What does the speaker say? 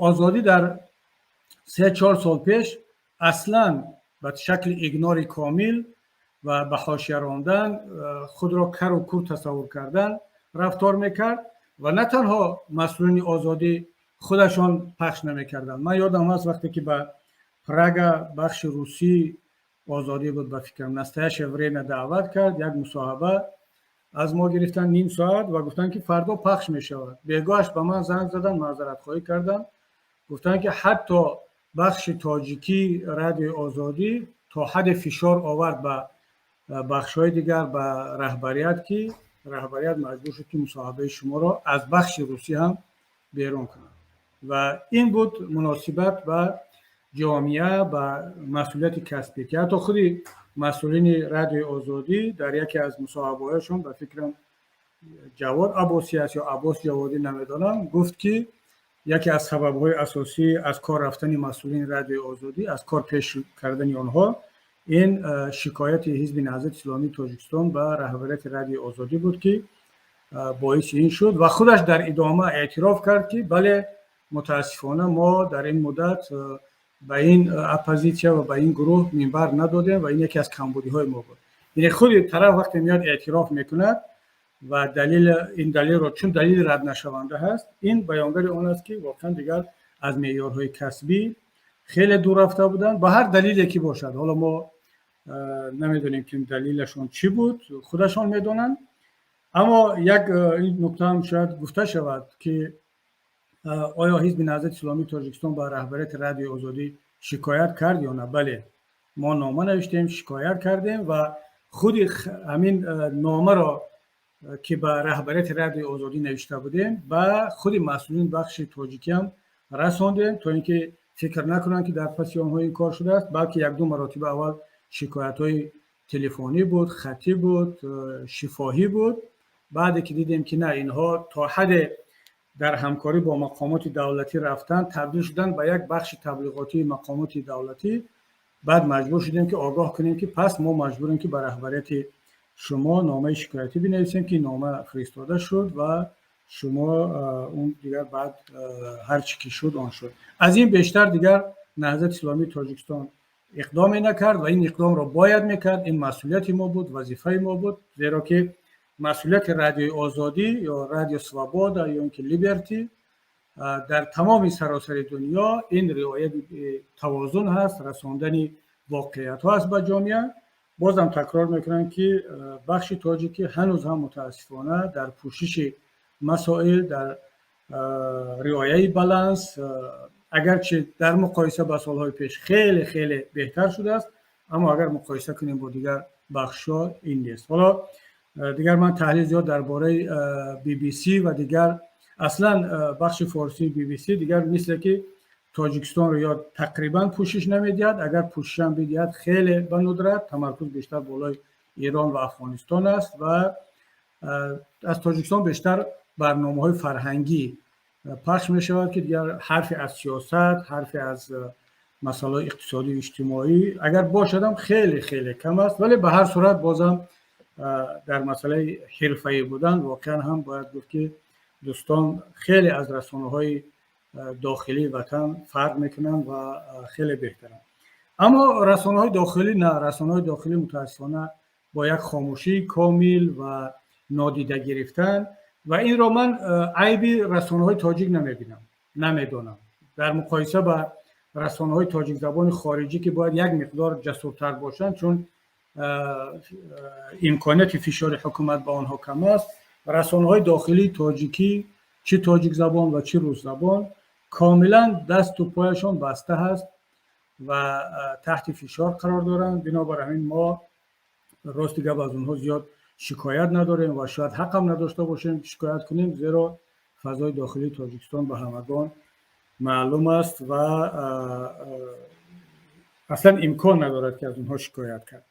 آزادی در 3-4 سال پیش اصلا به شکل ایگنوری کامل و به حاشیه راندن، خود را کر و کور تصور کردن رفتار میکرد و نه تنها مسئولین آزادی خودشان پخش نمیکردن. من یادم هست وقتی که به پراگ بخش روسی آزادی بود، به فکرم نستایش ورین دعوت کرد، یک مصاحبه از ما گرفتن نیم ساعت و گفتن که فردا پخش میشود. بیگاهش به من زنگ زدن، معذرت خواهی کردم، گفتن که حتی بخش تاجیکی رادیو آزادی تا حد فشار آورد به بخش‌های دیگر به رهبریت که رهبریت مجبور شد که مصاحبه شما را از بخش روسی هم بیرون کنند و این بود مناسبت به جامعه و مسئولیت کسبی که حتی خودی مسئولین رادیو آزادی در یکی از مصاحبه‌هایشون به فکرم جواد عباسی است یا عباس جوادی نمیدانم، گفت که یکی از سبب‌های اساسی از کار رفتن مسئولین رادیو آزادی، از کار پیش کردن آنها، این شکایت حزب نهضت اسلامی تاجیکستان به رهبریت رادیو آزادی بود که باعث این شد و خودش در ادامه اعتراف کرد که بله متاسفانه ما در این مدت به این اپوزیسیا و به این گروه منبر ندادیم و این یکی از کمبودی‌های ما بود. یعنی خود طرف وقتی میاد اعتراف میکند و این دلیل را چون دلیل رد نشونده هست، این بیانگر آن است که واقعا دیگر از معیارهای کسبی خیلی دور رفته بودند به هر دلیلی که باشد. حالا ما نمیدونیم که دلیلشون چی بود، خودشان میدونن. اما یک این نکته هم شاید گفته شود که آیا حزب نهضت اسلامی تاجیکستان با رهبریت رادیو آزادی شکایت کرد یا نه؟ بله، ما نامه نوشتیم، شکایت کردیم و خود همین نامه را که به رهبریت رادیو آزادی نوشته بودیم و خود مسئولین بخش تاجیکی هم رساندیم تا اینکه فکر نکنن که در پس آنها این کار شده است، بلکه یک دو مراتب اول شکایت های تلفنی بود، خطی بود، شفاهی بود. بعد که دیدیم که نه، اینها تا حد در همکاری با مقامات دولتی رفتن، تبدیل شدن به یک بخش تبلیغاتی مقامات دولتی، بعد مجبور شدیم که آگاه کنیم که پس ما مجبوریم که به رهبریت شما نامه شکایتی بنویسیم که نامه فرستاده شد و شما اون دیگر بعد هر چی که شد آن شد. از این بیشتر دیگر نهضت اسلامی تاجیکستان اقدامی نکرد و این اقدام را باید میکرد. این مسئولیت ما بود، وظیفه ما بود، زیرا که مسئولیت رادیو آزادی یا رادیو سوابودا یا اینکه لیبرتی در تمام سراسر دنیا این رعایت توازن هست، رساندن واقعیت ها است به جامعه. بازم تکرار میکنم که بخش تاجیکی هنوز هم متاسفانه در پوشش مسائل، در رعایت بالانس، اگرچه در مقایسه با سالهای پیش خیلی خیلی بهتر شده است، اما اگر مقایسه کنیم با دیگر بخش‌ها این نیست. حالا دیگر من تحلیل زیاد درباره بی بی سی و دیگر اصلا بخش فارسی بی بی سی دیگر مثل که تاجیکستان رو یا تقریبا پوشش نمیدهد، اگر پوشش هم بدهد خیلی به ندرت، تمرکز بیشتر بالای ایران و افغانستان است و از تاجیکستان بیشتر برنامه‌های فرهنگی پخش می شود که دیگر حرف از سیاست، حرف از مسائل اقتصادی و اجتماعی اگر باشد هم خیلی خیلی کم است. ولی به هر صورت بازم در مسئله حرفه‌ای بودن واقعا هم باید گفت که دوستان خیلی از رسانه‌های داخلی وطن فرق میکنن و خیلی بهترن. اما رسانه‌های داخلی نه، رسانه‌های داخلی متاسفانه با یک خاموشی کامل و نادیده گرفتن و این را من عیبی رسانه‌های تاجیک نمیدونم در مقایسه با رسانه‌های تاجیک زبان خارجی که باید یک مقدار جسورتر باشند، چون امکانات فشار حکومت با آنها کم است. رسانه‌های داخلی تاجیکی، چه تاجیک زبان و چه روس زبان، کاملا دست و پایشان بسته هست و تحت فشار قرار دارند. بنابراین ما راست دیگه از اونها زیاد شکایت نداریم و شاید حق هم نداشته باشیم شکایت کنیم، زیرا فضای داخلی تاجیکستان به همگان معلوم است و اصلا امکان ندارد که از اونها شکایت کرد.